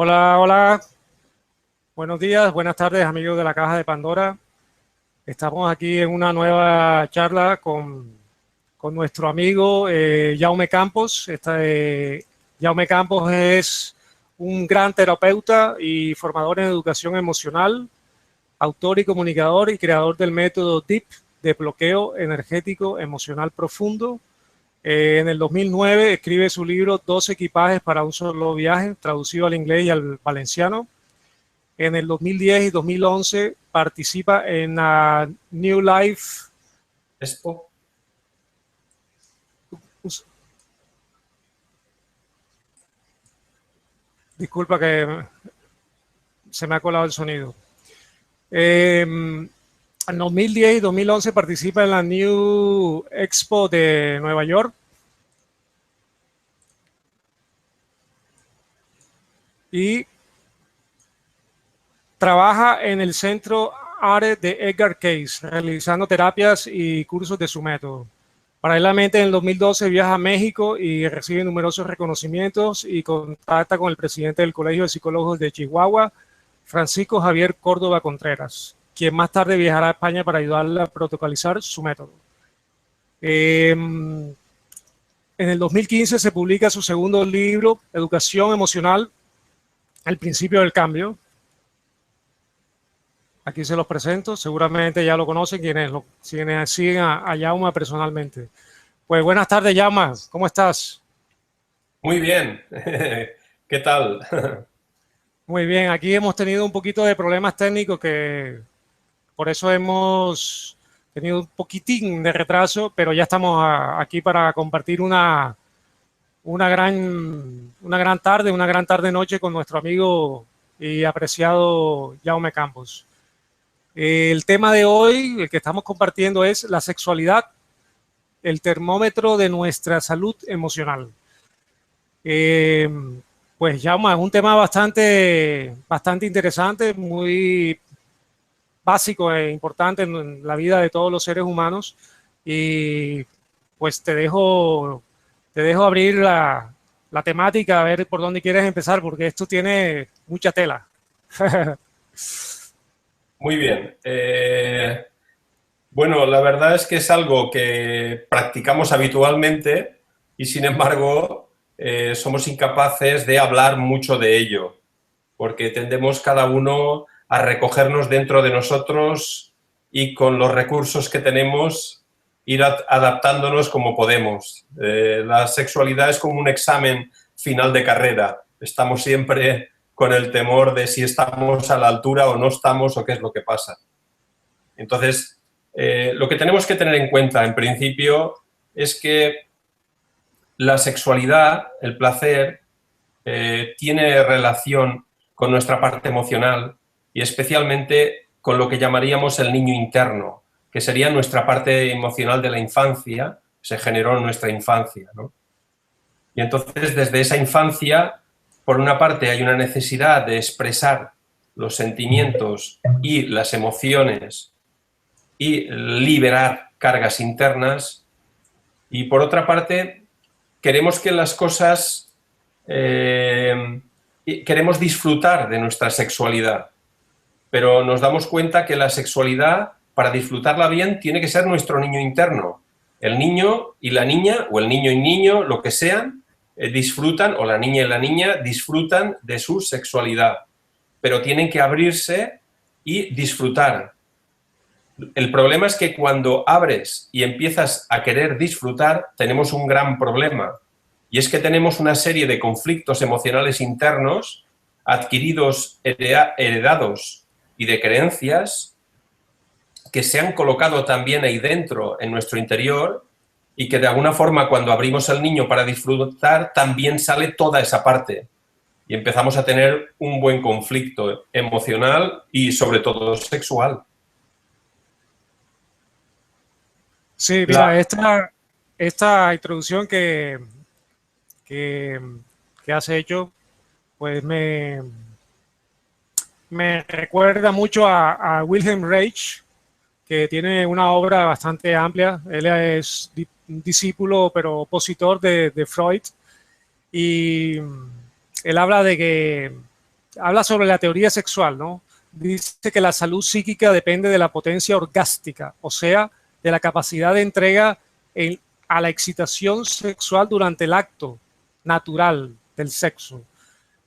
Hola, hola, buenos días, buenas tardes amigos de la Caja de Pandora. Estamos aquí en una nueva charla con nuestro amigo Jaume Campos. Jaume Campos es un gran terapeuta y formador en educación emocional, autor y comunicador y creador del método DEEP de bloqueo energético emocional profundo. En el 2009 escribe su libro 12 equipajes para un solo viaje, traducido al inglés y al valenciano. En el 2010 y 2011 participa en la New Life Expo. Disculpa que se me ha colado el sonido. En 2010 y 2011 participa en la New Expo de Nueva York. Y trabaja en el centro ARE de Edgar Cayce, realizando terapias y cursos de su método. Paralelamente, en el 2012 viaja a México y recibe numerosos reconocimientos y contacta con el presidente del Colegio de Psicólogos de Chihuahua, Francisco Javier Córdoba Contreras, quien más tarde viajará a España para ayudarle a protocolizar su método. En el 2015 se publica su segundo libro, Educación Emocional, El Principio del Cambio. Aquí se los presento, seguramente ya lo conocen quienes siguen a Yauma personalmente. Pues buenas tardes, Yauma, ¿cómo estás? Muy bien. ¿Qué tal? Muy bien, aquí hemos tenido un poquito de problemas técnicos que por eso hemos tenido un poquitín de retraso, pero ya estamos aquí para compartir una gran tarde, una gran tarde-noche con nuestro amigo y apreciado Jaume Campos. El tema de hoy, el que estamos compartiendo, es la sexualidad, el termómetro de nuestra salud emocional. Eh, pues Jaume, es un tema bastante interesante, muy básico e importante en la vida de todos los seres humanos. Y pues te dejo abrir la temática, a ver por dónde quieres empezar, porque esto tiene mucha tela. Muy bien. Bueno, la verdad es que es algo que practicamos habitualmente y, sin embargo, somos incapaces de hablar mucho de ello, porque tendemos cada uno a recogernos dentro de nosotros y con los recursos que tenemos ir adaptándonos como podemos. La sexualidad es como un examen final de carrera. Estamos siempre con el temor de si estamos a la altura o no estamos o qué es lo que pasa. Entonces, lo que tenemos que tener en cuenta, en principio, es que la sexualidad, el placer, tiene relación con nuestra parte emocional y especialmente con lo que llamaríamos el niño interno, que sería nuestra parte emocional de la infancia, se generó en nuestra infancia, ¿no? Y entonces, desde esa infancia, por una parte hay una necesidad de expresar los sentimientos y las emociones y liberar cargas internas, y por otra parte queremos que las cosas, queremos disfrutar de nuestra sexualidad, pero nos damos cuenta que la sexualidad, para disfrutarla bien, tiene que ser nuestro niño interno. El niño y la niña, o el niño y niño, lo que sean, disfrutan, o la niña y la niña disfrutan de su sexualidad, pero tienen que abrirse y disfrutar. El problema es que cuando abres y empiezas a querer disfrutar, tenemos un gran problema. Y es que tenemos una serie de conflictos emocionales internos adquiridos, heredados y de creencias que se han colocado también ahí dentro, en nuestro interior, y que de alguna forma cuando abrimos al niño para disfrutar, también sale toda esa parte. Y empezamos a tener un buen conflicto emocional y sobre todo sexual. Sí, La, mira, esta introducción que, que has hecho, pues me recuerda mucho a Wilhelm Reich, que tiene una obra bastante amplia. Él es un discípulo, pero opositor de Freud. Y él habla de que habla sobre la teoría sexual, ¿no? Dice que la salud psíquica depende de la potencia orgástica, o sea, de la capacidad de entrega a la excitación sexual durante el acto natural del sexo.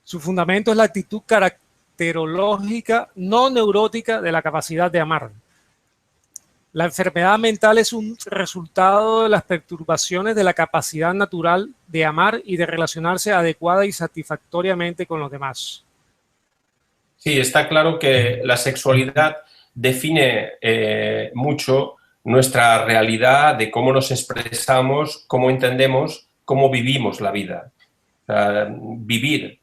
Su fundamento es la actitud caracterológica no neurótica de la capacidad de amar. La enfermedad mental es un resultado de las perturbaciones de la capacidad natural de amar y de relacionarse adecuada y satisfactoriamente con los demás. Sí, está claro que la sexualidad define mucho nuestra realidad, de cómo nos expresamos, cómo entendemos, cómo vivimos la vida. Vivir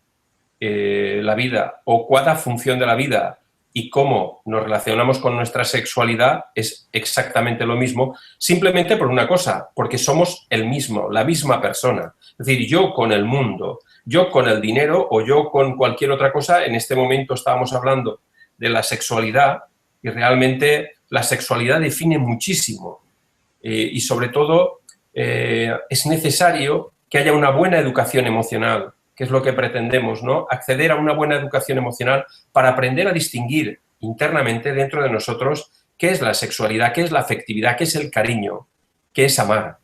la vida o cada función de la vida y cómo nos relacionamos con nuestra sexualidad es exactamente lo mismo, simplemente por una cosa, porque somos el mismo, la misma persona. Es decir, yo con el mundo, yo con el dinero o yo con cualquier otra cosa. En este momento estábamos hablando de la sexualidad y realmente la sexualidad define muchísimo y sobre todo es necesario que haya una buena educación emocional, que es lo que pretendemos, ¿no? Acceder a una buena educación emocional para aprender a distinguir internamente dentro de nosotros qué es la sexualidad, qué es la afectividad, qué es el cariño, qué es amar.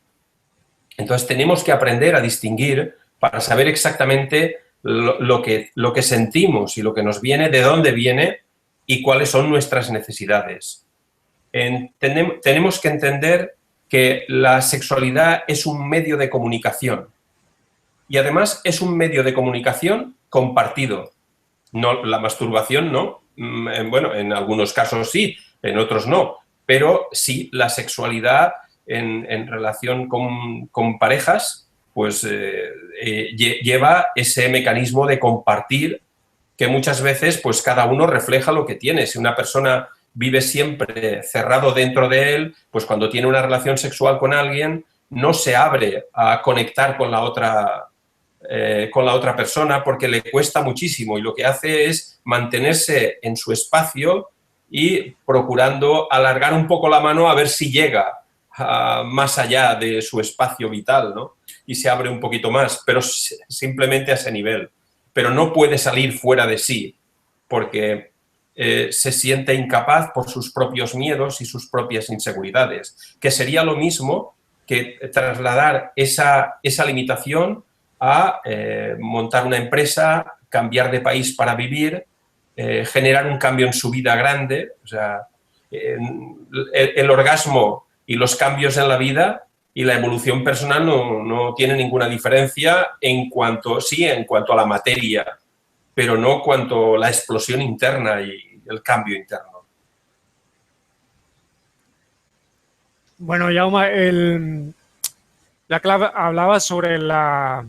Entonces tenemos que aprender a distinguir para saber exactamente lo que sentimos y lo que nos viene, de dónde viene y cuáles son nuestras necesidades. Tenemos que entender que la sexualidad es un medio de comunicación y además es un medio de comunicación compartido. No, la masturbación no, bueno, en algunos casos sí, en otros no, pero sí la sexualidad en relación con parejas, pues lleva ese mecanismo de compartir que muchas veces pues cada uno refleja lo que tiene. Si una persona vive siempre cerrado dentro de él, pues cuando tiene una relación sexual con alguien no se abre a conectar con la otra persona porque le cuesta muchísimo y lo que hace es mantenerse en su espacio y procurando alargar un poco la mano a ver si llega más allá de su espacio vital, ¿no? Y se abre un poquito más, pero simplemente a ese nivel. Pero no puede salir fuera de sí porque se siente incapaz por sus propios miedos y sus propias inseguridades, que sería lo mismo que trasladar esa limitación a montar una empresa, cambiar de país para vivir, generar un cambio en su vida grande. O sea, el orgasmo y los cambios en la vida y la evolución personal no tienen ninguna diferencia en cuanto a la materia, pero no cuanto a la explosión interna y el cambio interno. Bueno, Jaume, ya que hablaba sobre la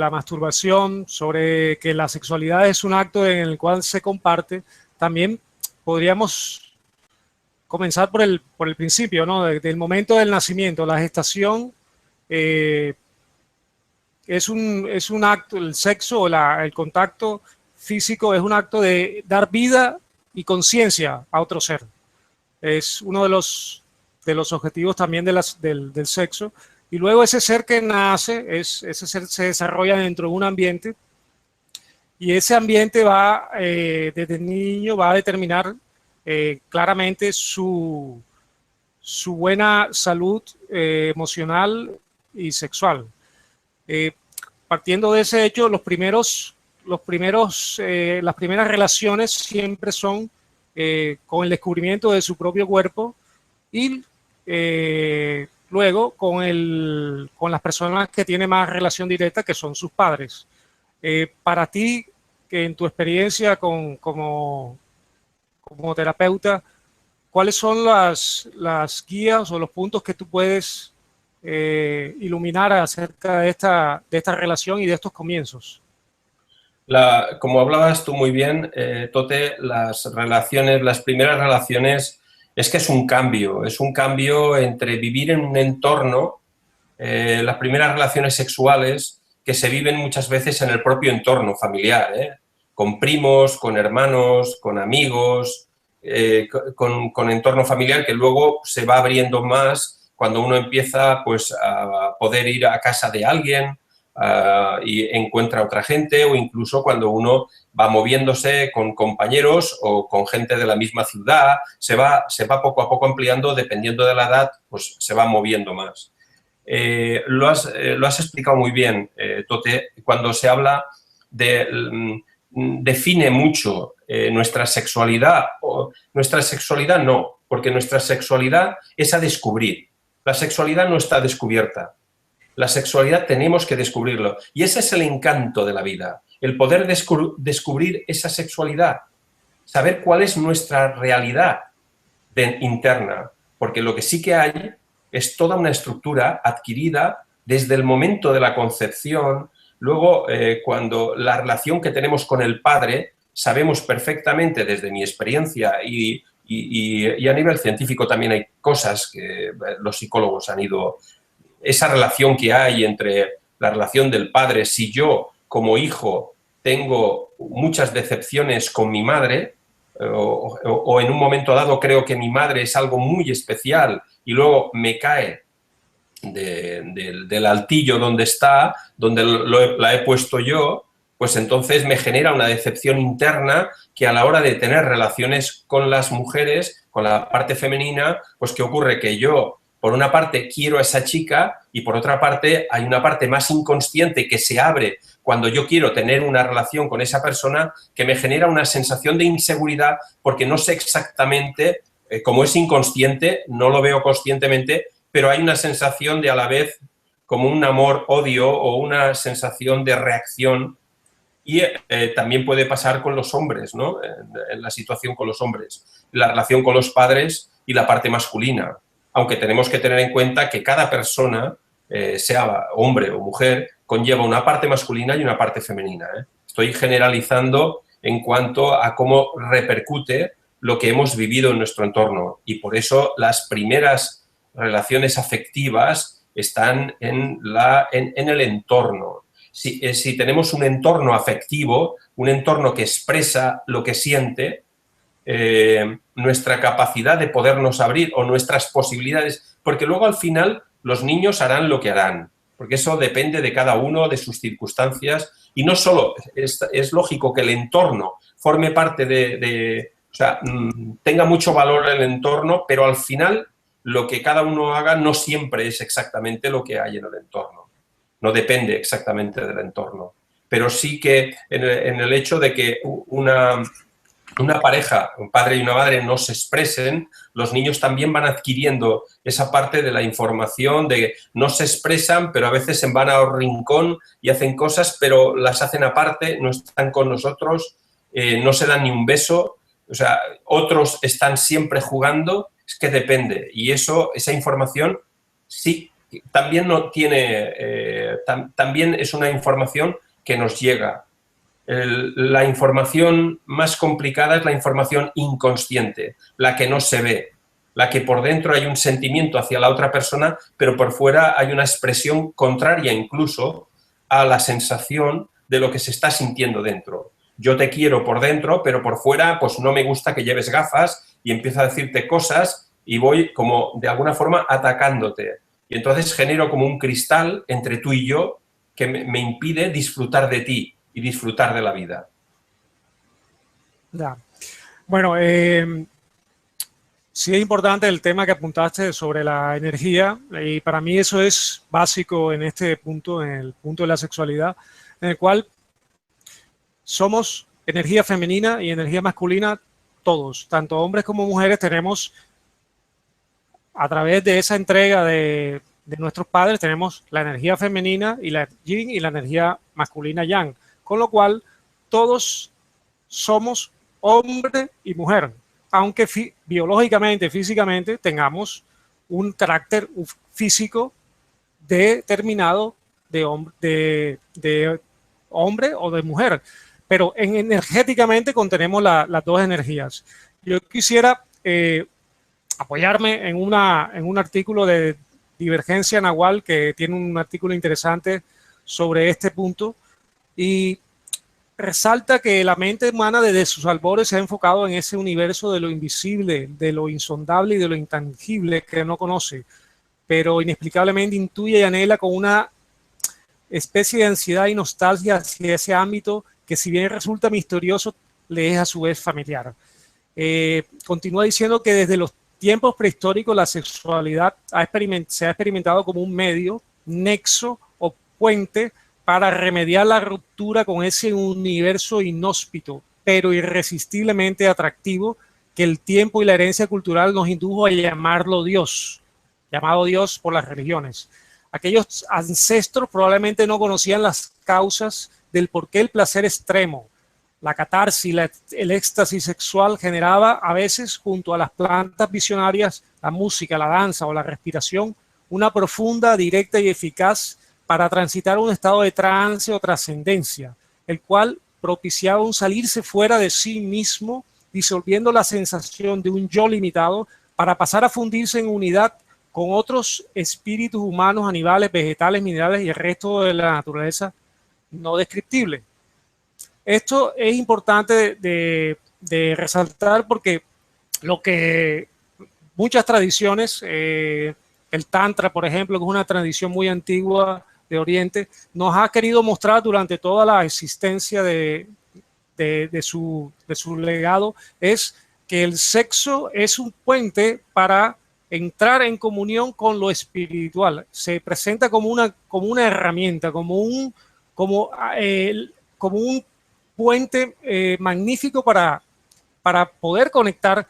masturbación, sobre que la sexualidad es un acto en el cual se comparte, también podríamos comenzar por el principio, ¿no? Del momento del nacimiento. La gestación es un acto, el sexo o el contacto físico es un acto de dar vida y conciencia a otro ser. Es uno de los objetivos también del sexo. Y luego ese ser que nace, ese ser se desarrolla dentro de un ambiente y ese ambiente va, desde niño, va a determinar claramente su buena salud emocional y sexual. Partiendo de ese hecho, las primeras relaciones siempre son con el descubrimiento de su propio cuerpo y luego con las personas que tienen más relación directa, que son sus padres. Para ti, que en tu experiencia como terapeuta, ¿cuáles son las guías o los puntos que tú puedes iluminar acerca de esta relación y de estos comienzos? Como hablabas tú muy bien, Tote, las primeras relaciones, es que es un cambio entre vivir en un entorno, las primeras relaciones sexuales que se viven muchas veces en el propio entorno familiar, con primos, con hermanos, con amigos, con entorno familiar que luego se va abriendo más cuando uno empieza pues, a poder ir a casa de alguien, y encuentra a otra gente, o incluso cuando uno va moviéndose con compañeros o con gente de la misma ciudad, se va poco a poco ampliando, dependiendo de la edad, pues se va moviendo más. Lo has explicado muy bien, Tote, cuando se habla de... define mucho nuestra sexualidad. Nuestra sexualidad no, porque nuestra sexualidad es a descubrir. La sexualidad no está descubierta. La sexualidad tenemos que descubrirlo. Y ese es el encanto de la vida, el poder descubrir esa sexualidad, saber cuál es nuestra realidad interna, porque lo que sí que hay es toda una estructura adquirida desde el momento de la concepción. Luego, cuando la relación que tenemos con el padre, sabemos perfectamente desde mi experiencia y a nivel científico también hay cosas que los psicólogos han ido... Esa relación que hay entre la relación del padre, si yo como hijo tengo muchas decepciones con mi madre, o en un momento dado creo que mi madre es algo muy especial y luego me cae del altillo donde está, donde la he puesto yo, pues entonces me genera una decepción interna que a la hora de tener relaciones con las mujeres, con la parte femenina, pues ¿qué ocurre? Que yo, por una parte, quiero a esa chica y por otra parte hay una parte más inconsciente que se abre cuando yo quiero tener una relación con esa persona, que me genera una sensación de inseguridad porque no sé exactamente, como es inconsciente, no lo veo conscientemente, pero hay una sensación de a la vez como un amor-odio o una sensación de reacción. Y también puede pasar con los hombres, ¿no? En la situación con los hombres, la relación con los padres y la parte masculina. Aunque tenemos que tener en cuenta que cada persona, sea hombre o mujer, conlleva una parte masculina y una parte femenina, ¿eh? Estoy generalizando en cuanto a cómo repercute lo que hemos vivido en nuestro entorno. Y por eso las primeras relaciones afectivas están en el entorno. Si tenemos un entorno afectivo, un entorno que expresa lo que siente, nuestra capacidad de podernos abrir o nuestras posibilidades, porque luego al final los niños harán lo que harán, porque eso depende de cada uno, de sus circunstancias, y no solo, es lógico que el entorno forme parte o sea, tenga mucho valor el entorno, pero al final lo que cada uno haga no siempre es exactamente lo que hay en el entorno. No depende exactamente del entorno, pero sí que en el hecho de que una pareja, un padre y una madre, no se expresen, los niños también van adquiriendo esa parte de la información de no se expresan, pero a veces se van a un rincón y hacen cosas, pero las hacen aparte, no están con nosotros, no se dan ni un beso, o sea, otros están siempre jugando, es que depende. Y esa información sí, también no tiene, también es una información que nos llega. La información más complicada es la información inconsciente, la que no se ve, la que por dentro hay un sentimiento hacia la otra persona, pero por fuera hay una expresión contraria incluso a la sensación de lo que se está sintiendo dentro. Yo te quiero por dentro, pero por fuera pues no me gusta que lleves gafas, y empiezo a decirte cosas y voy como de alguna forma atacándote. Y entonces genero como un cristal entre tú y yo que me impide disfrutar de ti y disfrutar de la vida. Ya. Bueno, sí es importante el tema que apuntaste sobre la energía, y para mí eso es básico en este punto, en el punto de la sexualidad, en el cual somos energía femenina y energía masculina todos, tanto hombres como mujeres. Tenemos, a través de esa entrega de nuestros padres, tenemos la energía femenina y la yin, y la energía masculina yang, con lo cual todos somos hombre y mujer, aunque biológicamente, físicamente, tengamos un carácter físico determinado de hombre o de mujer, pero energéticamente contenemos las dos energías. Yo quisiera apoyarme en un artículo de Divergencia Nahual, que tiene un artículo interesante sobre este punto, y resalta que la mente humana desde sus albores se ha enfocado en ese universo de lo invisible, de lo insondable y de lo intangible que no conoce, pero inexplicablemente intuye y anhela con especie de ansiedad y nostalgia hacia ese ámbito que, si bien resulta misterioso, le es a su vez familiar. Continúa diciendo que desde los tiempos prehistóricos la sexualidad se ha experimentado como un medio, nexo o puente para remediar la ruptura con ese universo inhóspito, pero irresistiblemente atractivo, que el tiempo y la herencia cultural nos indujo a llamarlo Dios, llamado Dios por las religiones. Aquellos ancestros probablemente no conocían las causas del por qué el placer extremo, la catarsis, el éxtasis sexual generaba a veces, junto a las plantas visionarias, la música, la danza o la respiración, una profunda, directa y eficaz para transitar un estado de trance o trascendencia, el cual propiciaba un salirse fuera de sí mismo, disolviendo la sensación de un yo limitado para pasar a fundirse en unidad con otros espíritus humanos, animales, vegetales, minerales y el resto de la naturaleza no descriptible. Esto es importante de resaltar porque lo que muchas tradiciones, el Tantra, por ejemplo, que es una tradición muy antigua de Oriente, nos ha querido mostrar durante toda la existencia de su legado, es que el sexo es un puente para entrar en comunión con lo espiritual. Se presenta como una herramienta, como un puente magnífico para poder conectar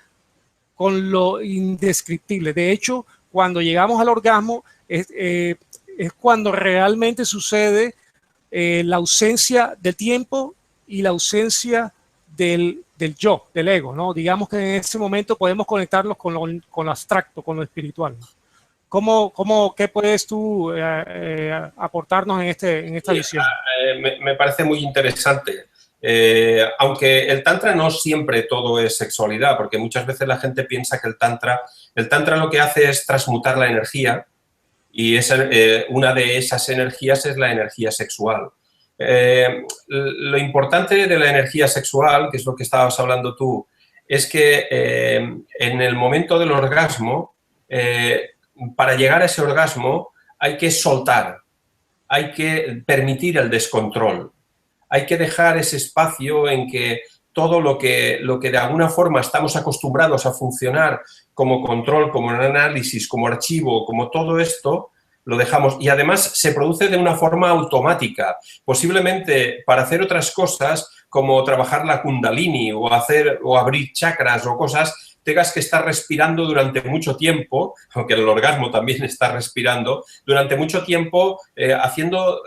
con lo indescriptible. De hecho, cuando llegamos al orgasmo, es cuando realmente sucede la ausencia del tiempo y la ausencia del yo, del ego, ¿no? Digamos que en ese momento podemos conectarnos con lo abstracto, con lo espiritual. ¿Qué puedes tú aportarnos en esta visión? Me parece muy interesante. Aunque el tantra no siempre todo es sexualidad, porque muchas veces la gente piensa que el tantra lo que hace es transmutar la energía, y una de esas energías es la energía sexual. Lo importante de la energía sexual, que es lo que estabas hablando tú, es que en el momento del orgasmo, para llegar a ese orgasmo hay que soltar, hay que permitir el descontrol. Hay que dejar ese espacio en que todo lo que de alguna forma estamos acostumbrados a funcionar como control, como análisis, como archivo, como todo esto, lo dejamos. Y además se produce de una forma automática. Posiblemente para hacer otras cosas, como trabajar la kundalini o abrir chakras o cosas, tengas que estar respirando durante mucho tiempo, aunque el orgasmo también está respirando, durante mucho tiempo haciendo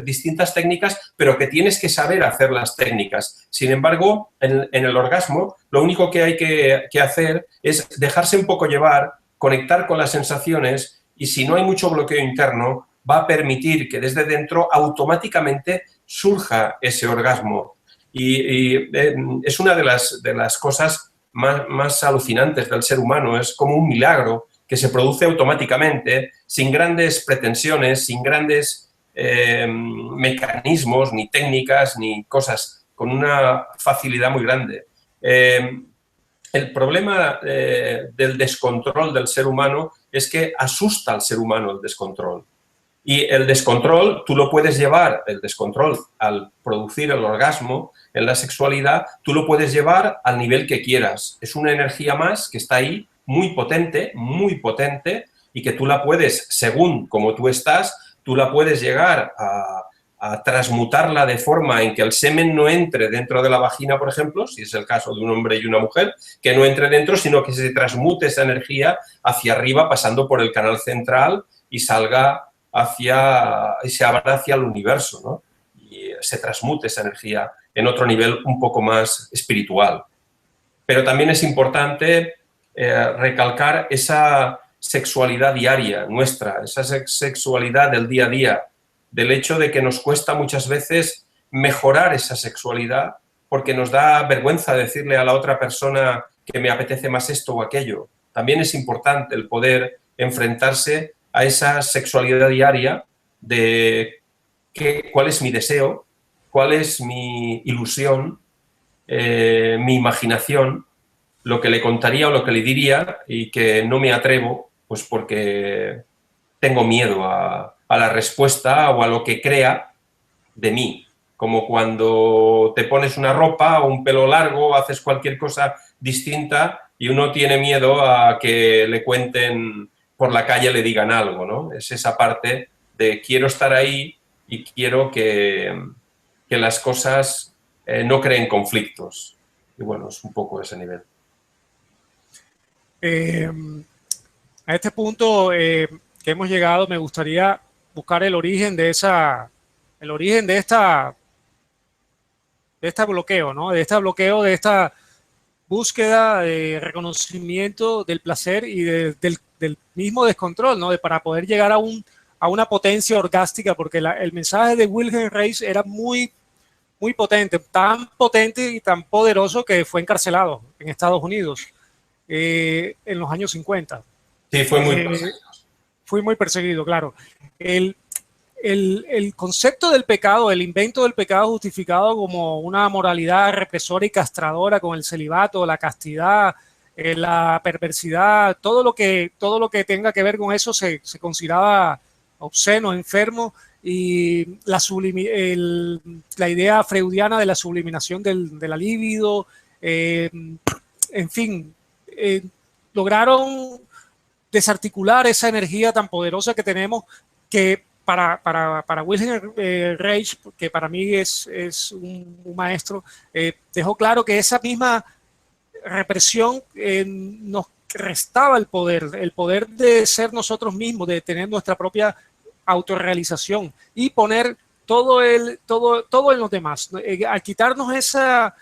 distintas técnicas, pero que tienes que saber hacer las técnicas. Sin embargo, en el orgasmo, lo único que hay que hacer es dejarse un poco llevar, conectar con las sensaciones, y si no hay mucho bloqueo interno, va a permitir que desde dentro automáticamente surja ese orgasmo. Y es una de las cosas más alucinantes del ser humano. Es como un milagro que se produce automáticamente, sin grandes pretensiones, sin grandes mecanismos, ni técnicas, ni cosas, con una facilidad muy grande. El problema del descontrol del ser humano es que asusta al ser humano el descontrol. Y el descontrol, tú lo puedes llevar, el descontrol al producir el orgasmo en la sexualidad, tú lo puedes llevar al nivel que quieras. Es una energía más que está ahí, muy potente, y que tú la puedes, según como tú estás, tú la puedes llegar a transmutarla de forma en que el semen no entre dentro de la vagina, por ejemplo, si es el caso de un hombre y una mujer, que no entre dentro, sino que se transmute esa energía hacia arriba, pasando por el canal central y salga y se abra hacia el universo, ¿no? Y se transmute esa energía en otro nivel un poco más espiritual. Pero también es importante recalcar esa sexualidad diaria nuestra, esa sexualidad del día a día, del hecho de que nos cuesta muchas veces mejorar esa sexualidad porque nos da vergüenza decirle a la otra persona que me apetece más esto o aquello. También es importante el poder enfrentarse a esa sexualidad diaria de cuál es mi deseo, cuál es mi ilusión, mi imaginación, lo que le contaría o lo que le diría y que no me atrevo, pues porque tengo miedo a a la respuesta o a lo que crea de mí. Como cuando te pones una ropa o un pelo largo, haces cualquier cosa distinta y uno tiene miedo a que le cuenten por la calle, le digan algo, ¿no? Es esa parte de quiero estar ahí y quiero que las cosas no creen conflictos. Y bueno, es un poco ese nivel. A este punto que hemos llegado, me gustaría buscar el origen de este bloqueo, ¿no? De este bloqueo, de esta búsqueda de reconocimiento del placer y del mismo descontrol, ¿no? Para poder llegar a una potencia orgástica, porque el mensaje de Wilhelm Reich era muy potente, tan potente y tan poderoso que fue encarcelado en Estados Unidos en los años 50. Sí, fue muy perseguido. Fui muy perseguido, claro. El concepto del pecado, el invento del pecado justificado como una moralidad represora y castradora con el celibato, la castidad, la perversidad, todo lo que tenga que ver con eso se consideraba obsceno, enfermo, y la idea freudiana de la subliminación de la libido, en fin, lograron desarticular esa energía tan poderosa que tenemos, que para Wilhelm Reich, que para mí es un maestro, dejó claro que esa misma represión nos restaba el poder de ser nosotros mismos, de tener nuestra propia autorrealización y poner todo en los demás. Al quitarnos esa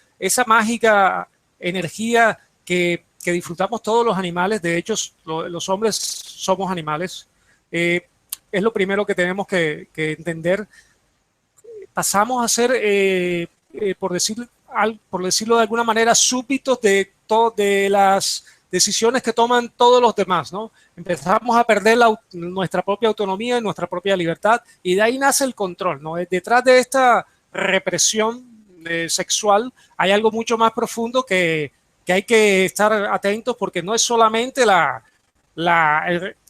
mágica energía que disfrutamos todos los animales, de hecho los hombres somos animales, es lo primero que tenemos que entender. Pasamos a ser, por decirlo de alguna manera, súbditos de las decisiones que toman todos los demás, ¿no? Empezamos a perder nuestra propia autonomía, nuestra propia libertad, y de ahí nace el control, ¿no? Detrás de esta represión sexual hay algo mucho más profundo que hay que estar atentos, porque no es solamente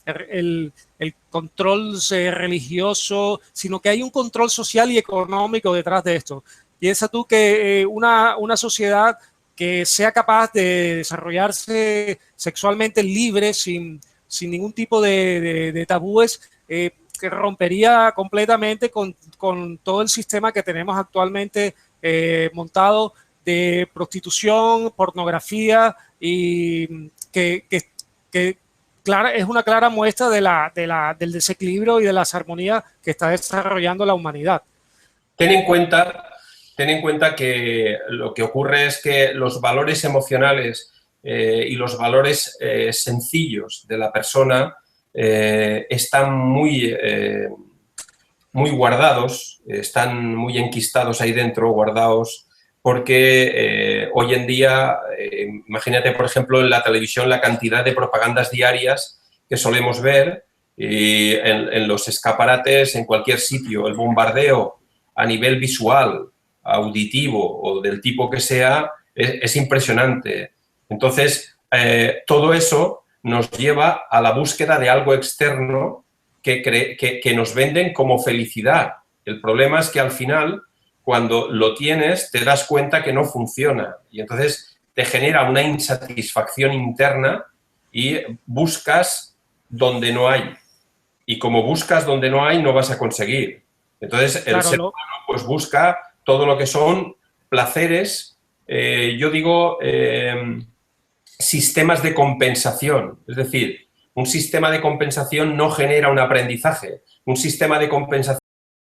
el control religioso, sino que hay un control social y económico detrás de esto. Piensa tú que una sociedad que sea capaz de desarrollarse sexualmente libre, sin ningún tipo de tabúes, que rompería completamente con todo el sistema que tenemos actualmente montado de prostitución, pornografía, y que es una clara muestra del desequilibrio y de la desarmonía que está desarrollando la humanidad. Ten en cuenta que lo que ocurre es que los valores emocionales y los valores sencillos de la persona están muy guardados, están muy enquistados ahí dentro, guardados, porque hoy en día, imagínate, por ejemplo, en la televisión la cantidad de propagandas diarias que solemos ver, y en los escaparates, en cualquier sitio, el bombardeo a nivel visual, auditivo o del tipo que sea, es impresionante. Entonces, todo eso nos lleva a la búsqueda de algo externo que nos venden como felicidad. El problema es que al final, cuando lo tienes, te das cuenta que no funciona y entonces te genera una insatisfacción interna y buscas donde no hay. Y como buscas donde no hay, no vas a conseguir. Entonces, el ser humano pues busca todo lo que son placeres, yo digo, sistemas de compensación. Es decir, un sistema de compensación no genera un aprendizaje. Un sistema de compensación